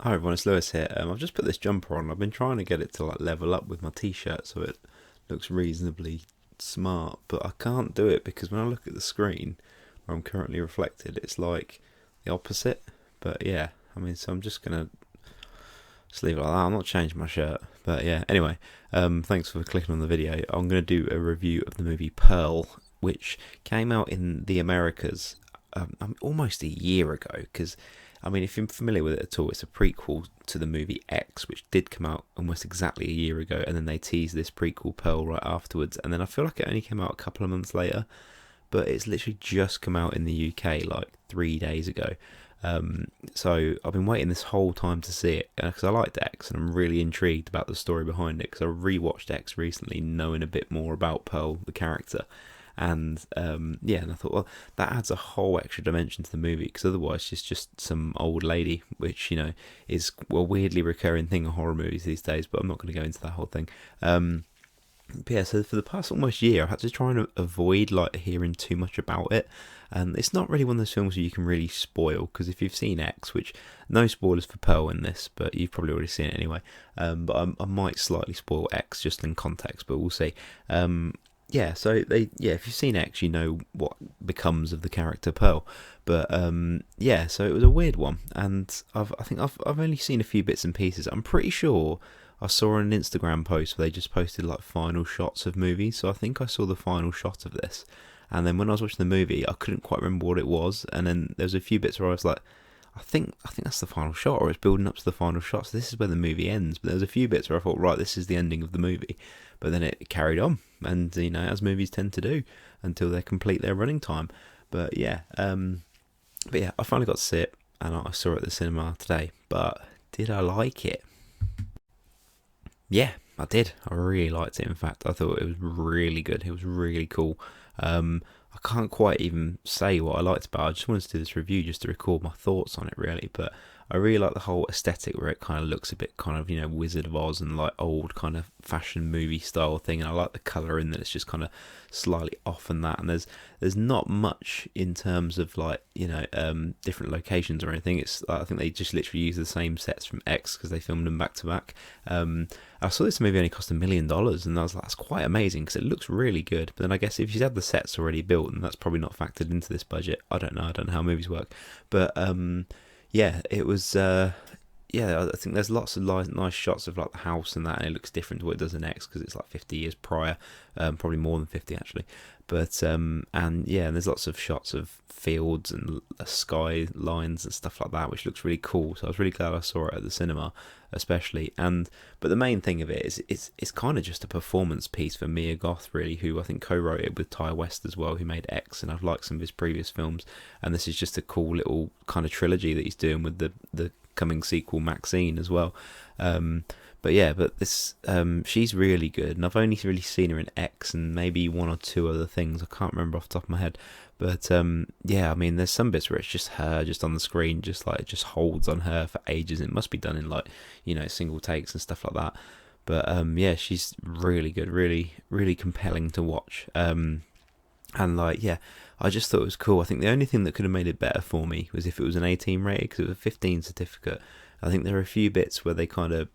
Hi everyone, it's Lewis here. I've just put this jumper on. I've been trying to get it to like level up with my t-shirt so it looks reasonably smart, but I can't do it because when I look at the screen where I'm currently reflected, it's like the opposite. But yeah, so I'm just gonna just leave it like that. I'm not changing my shirt, but yeah. Anyway, thanks for clicking on the video. I'm gonna do a review of the movie Pearl, which came out in the Americas almost a year ago. Because if you're familiar with it at all, it's a prequel to the movie X, which did come out almost exactly a year ago, and then they teased this prequel Pearl right afterwards, and then I feel like it only came out a couple of months later, but it's literally just come out in the UK like 3 days ago. So I've been waiting this whole time to see it because I liked X and I'm really intrigued about the story behind it because I rewatched X recently, knowing a bit more about Pearl, the character, and and I thought, well, that adds a whole extra dimension to the movie because otherwise she's just some old lady, which is a weirdly recurring thing in horror movies these days. But I'm not going to go into that whole thing. But yeah, so for the past almost year, I've had to try and avoid like hearing too much about it. And it's not really one of those films where you can really spoil, because if you've seen X, which no spoilers for Pearl in this, but you've probably already seen it anyway. But I might slightly spoil X just in context, but we'll see. If you've seen X, you know what becomes of the character Pearl. But so it was a weird one, and I've only seen a few bits and pieces. I'm pretty sure I saw an Instagram post where they just posted like final shots of movies. So I think I saw the final shot of this, and then when I was watching the movie, I couldn't quite remember what it was. And then there was a few bits where I was like, I think that's the final shot, or it's building up to the final shot. So this is where the movie ends. But there was a few bits where I thought, right, this is the ending of the movie. But then it carried on, and as movies tend to do, until they complete their running time. But yeah, I finally got to see it, and I saw it at the cinema today. But did I like it? Yeah, I did. I really liked it. In fact, I thought it was really good. It was really cool. I can't quite even say what I liked about it. I just wanted to do this review just to record my thoughts on it, really. But I really like the whole aesthetic where it kind of looks a bit kind of, Wizard of Oz and like old kind of fashion movie style thing. And I like the colour in that it's just kind of slightly off and that. And there's not much in terms of like, different locations or anything. It's I think they just literally use the same sets from X because they filmed them back to back. I saw this movie only cost $1 million, and I was like, that's quite amazing because it looks really good. But then I guess if you had the sets already built, and that's probably not factored into this budget. I don't know. I don't know how movies work, but it was. I think there's lots of nice shots of like the house and that, and it looks different to what it does in X because it's like 50 years prior, probably more than 50 actually. But and there's lots of shots of fields and sky lines and stuff like that, which looks really cool. So I was really glad I saw it at the cinema, especially. But the main thing of it is it's kind of just a performance piece for Mia Goth, really, who I think co-wrote it with Ty West as well, who made X, and I've liked some of his previous films. And this is just a cool little kind of trilogy that he's doing with the coming sequel Maxine as well. But this she's really good, and I've only really seen her in X and maybe one or two other things. I can't remember off the top of my head, but there's some bits where it's just her just on the screen, just like it just holds on her for ages. It must be done in like single takes and stuff like that. But she's really good, really really compelling to watch. I just thought it was cool. I think the only thing that could have made it better for me was if it was an 18 rated, because it was a 15 certificate. I think there are a few bits where they kind of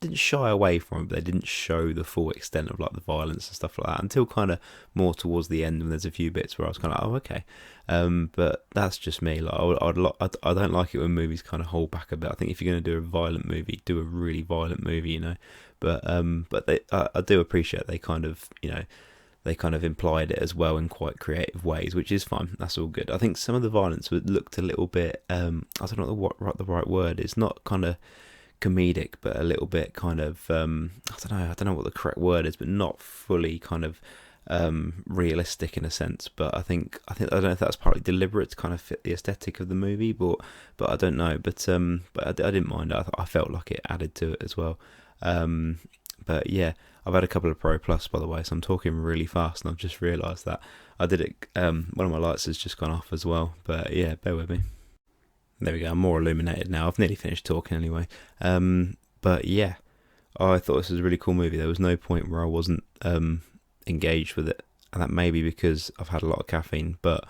didn't shy away from it, but they didn't show the full extent of like the violence and stuff like that until kind of more towards the end. And there's a few bits where I was kind of oh okay, but that's just me. Like I don't like it when movies kind of hold back a bit. I think if you're going to do a violent movie, do a really violent movie, I do appreciate they kind of implied it as well in quite creative ways, which is fine. That's all good. I think some of the violence looked a little bit, I don't know what the right word. It's not kind of comedic, but a little bit kind of, I don't know what the correct word is, but not fully kind of realistic in a sense. But I don't know if that's partly deliberate to kind of fit the aesthetic of the movie, but I don't know. But I didn't mind it. I felt like it added to it as well. But yeah, I've had a couple of Pro Plus, by the way, so I'm talking really fast, and I've just realised that I did it. One of my lights has just gone off as well, but yeah, bear with me. There we go. I'm more illuminated now. I've nearly finished talking anyway. But yeah, I thought this was a really cool movie. There was no point where I wasn't engaged with it, and that may be because I've had a lot of caffeine, but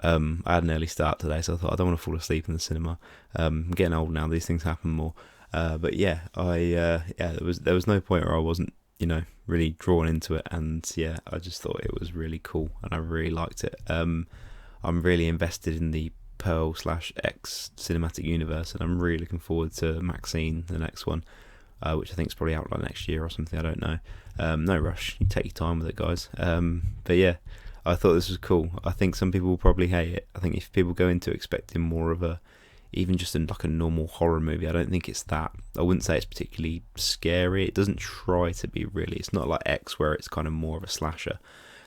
I had an early start today, so I thought I don't want to fall asleep in the cinema. I'm getting old now; these things happen more. But yeah, there was no point where I wasn't, really drawn into it, and yeah, I just thought it was really cool, and I really liked it. I'm really invested in the Pearl/X cinematic universe, and I'm really looking forward to Maxine, the next one, which I think is probably out like next year or something. I don't know. No rush. You take your time with it, guys. But yeah, I thought this was cool. I think some people will probably hate it. I think if people go into expecting more of a, even just like a normal horror movie, I don't think it's that. I wouldn't say it's particularly scary. It doesn't try to be really. It's not like X where it's kind of more of a slasher.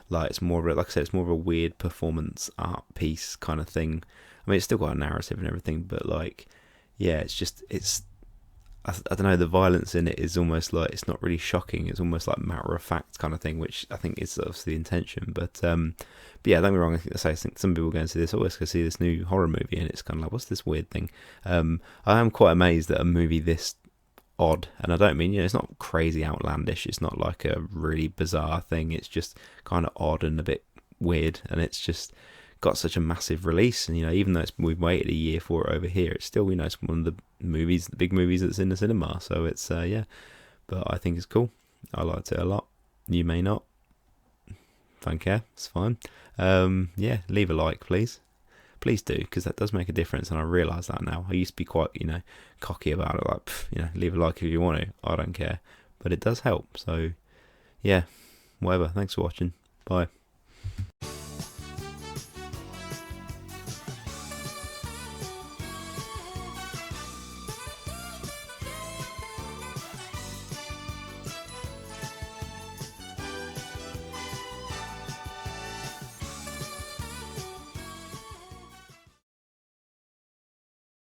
Like it's more of a, like I said, it's more of a weird performance art piece kind of thing. I mean, it's still got a narrative and everything, but like, yeah, I don't know, the violence in it is almost like, it's not really shocking. It's almost like matter of fact kind of thing, which I think is obviously the intention. But yeah, don't get me wrong. I think some people go and see this. Oh, let's go see this new horror movie, and it's kind of like, what's this weird thing? I am quite amazed that a movie this odd, and I don't mean, it's not crazy outlandish. It's not like a really bizarre thing. It's just kind of odd and a bit weird, and it's just got such a massive release. And even though we've waited a year for it over here, it's still, it's one of the big movies that's in the cinema. So it's yeah, but I think it's cool. I liked it a lot. You may not. Don't care. It's fine. Yeah, leave a like, please do, because that does make a difference, and I realise that now. I used to be quite cocky about it, like leave a like if you want to, I don't care, but it does help. So yeah, whatever. Thanks for watching. Bye.